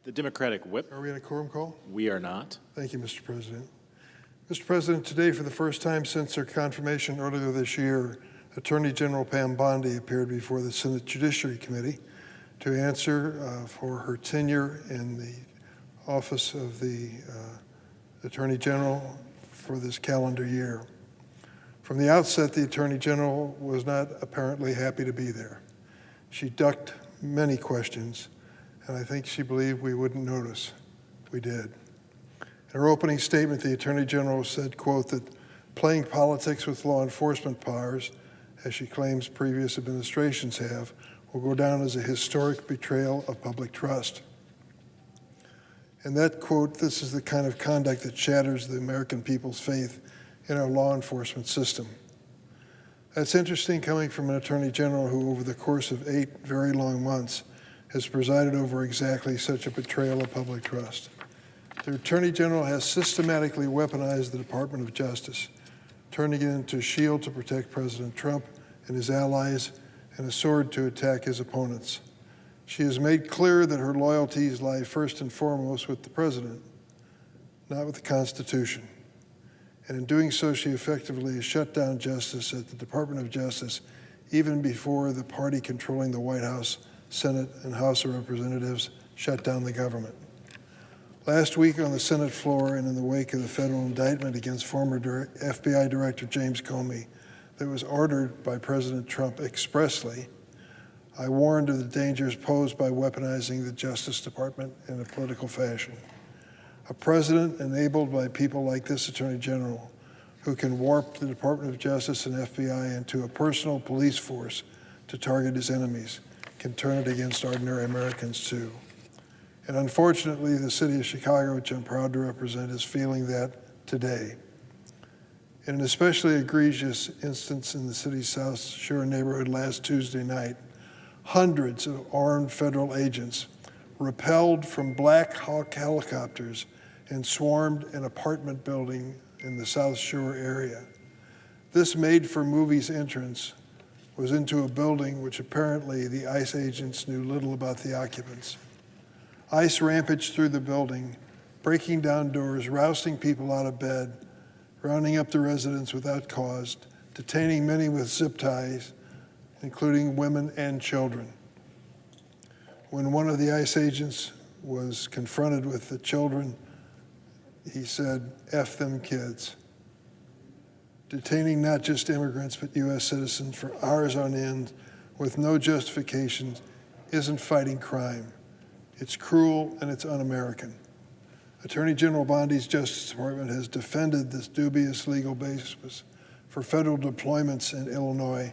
The Democratic whip. Are we in a quorum call? We are not. Thank you, Mr. President. Mr. President, today, for the first time since her confirmation earlier this year, Attorney General Pam Bondi appeared before the Senate Judiciary Committee to answer for her tenure in the office of the Attorney General for this calendar year. From the outset, the Attorney General was not apparently happy to be there. She ducked many questions, and I think she believed we wouldn't notice. We did. In her opening statement, the Attorney General said, quote, that playing politics with law enforcement powers, as she claims previous administrations have, will go down as a historic betrayal of public trust. And that, quote, this is the kind of conduct that shatters the American people's faith in our law enforcement system. That's interesting coming from an Attorney General who, over the course of 8 very long months, has presided over exactly such a betrayal of public trust. The Attorney General has systematically weaponized the Department of Justice, turning it into a shield to protect President Trump and his allies and a sword to attack his opponents. She has made clear that her loyalties lie first and foremost with the President, not with the Constitution. And in doing so, she effectively has shut down justice at the Department of Justice even before the party controlling the White House, Senate, and House of Representatives shut down the government. Last week on the Senate floor and in the wake of the federal indictment against former FBI Director James Comey that was ordered by President Trump expressly, I warned of the dangers posed by weaponizing the Justice Department in a political fashion. A president enabled by people like this Attorney General who can warp the Department of Justice and FBI into a personal police force to target his enemies can turn it against ordinary Americans too. And unfortunately, the city of Chicago, which I'm proud to represent, is feeling that today. In an especially egregious instance in the city's South Shore neighborhood last Tuesday night, hundreds of armed federal agents rappelled from Black Hawk helicopters and swarmed an apartment building in the South Shore area. This made-for-movies entrance was into a building which apparently the ICE agents knew little about the occupants. ICE rampaged through the building, breaking down doors, rousting people out of bed, rounding up the residents without cause, detaining many with zip ties, including women and children. When one of the ICE agents was confronted with the children, he said, "F them kids." Detaining not just immigrants, but U.S. citizens for hours on end with no justification isn't fighting crime. It's cruel and it's un-American. Attorney General Bondi's Justice Department has defended this dubious legal basis for federal deployments in Illinois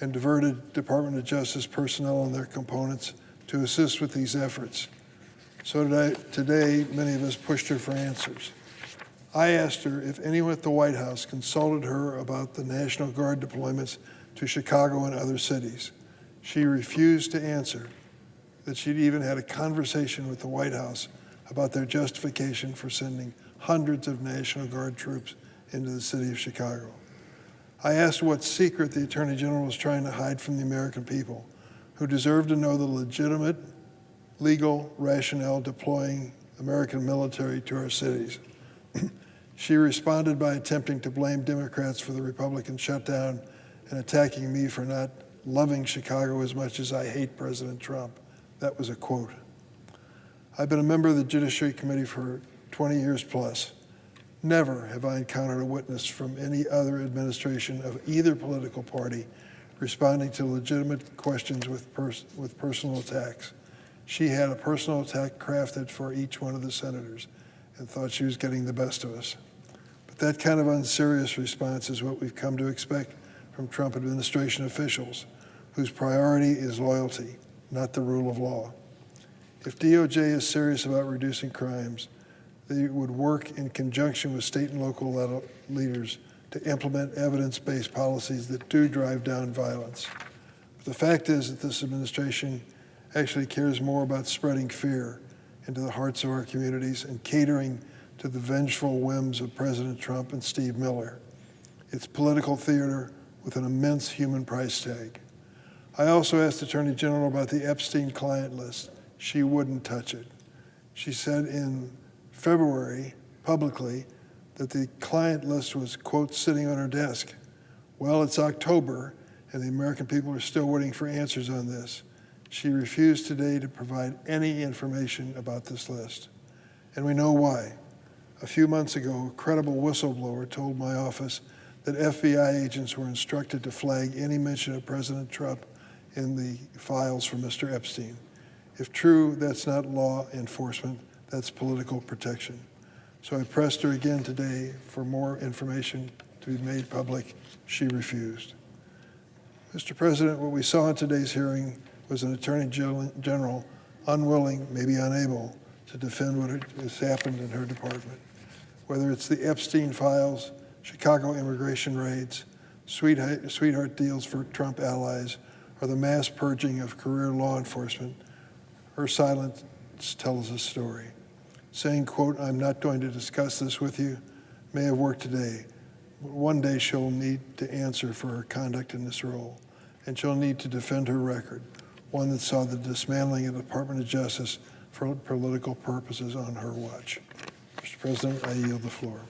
and diverted Department of Justice personnel and their components to assist with these efforts. So today, many of us pushed her for answers. I asked her if anyone at the White House consulted her about the National Guard deployments to Chicago and other cities. She refused to answer that she'd even had a conversation with the White House about their justification for sending hundreds of National Guard troops into the city of Chicago. I asked what secret the Attorney General was trying to hide from the American people, who deserve to know the legitimate, legal rationale deploying American military to our cities. She responded by attempting to blame Democrats for the Republican shutdown and attacking me for not loving Chicago as much as I hate President Trump. That was a quote. I've been a member of the Judiciary Committee for 20 years plus. Never have I encountered a witness from any other administration of either political party responding to legitimate questions with personal attacks. She had a personal attack crafted for each one of the senators and thought she was getting the best of us. But that kind of unserious response is what we've come to expect from Trump administration officials, whose priority is loyalty, not the rule of law. If DOJ is serious about reducing crimes, they would work in conjunction with state and local leaders to implement evidence-based policies that do drive down violence. But the fact is that this administration actually cares more about spreading fear into the hearts of our communities and catering to the vengeful whims of President Trump and Steve Miller. It's political theater with an immense human price tag. I also asked the Attorney General about the Epstein client list. She wouldn't touch it. She said in February publicly that the client list was, quote, sitting on her desk. Well, it's October, and the American people are still waiting for answers on this. She refused today to provide any information about this list. And we know why. A few months ago, a credible whistleblower told my office that FBI agents were instructed to flag any mention of President Trump in the files for Mr. Epstein. If true, that's not law enforcement, that's political protection. So I pressed her again today for more information to be made public. She refused. Mr. President, what we saw in today's hearing was an Attorney General unwilling, maybe unable, to defend what has happened in her department. Whether it's the Epstein files, Chicago immigration raids, sweetheart deals for Trump allies, or the mass purging of career law enforcement, her silence tells a story. Saying, quote, I'm not going to discuss this with you, may have worked today, but one day she'll need to answer for her conduct in this role, and she'll need to defend her record, one that saw the dismantling of the Department of Justice for political purposes on her watch. Mr. President, I yield the floor.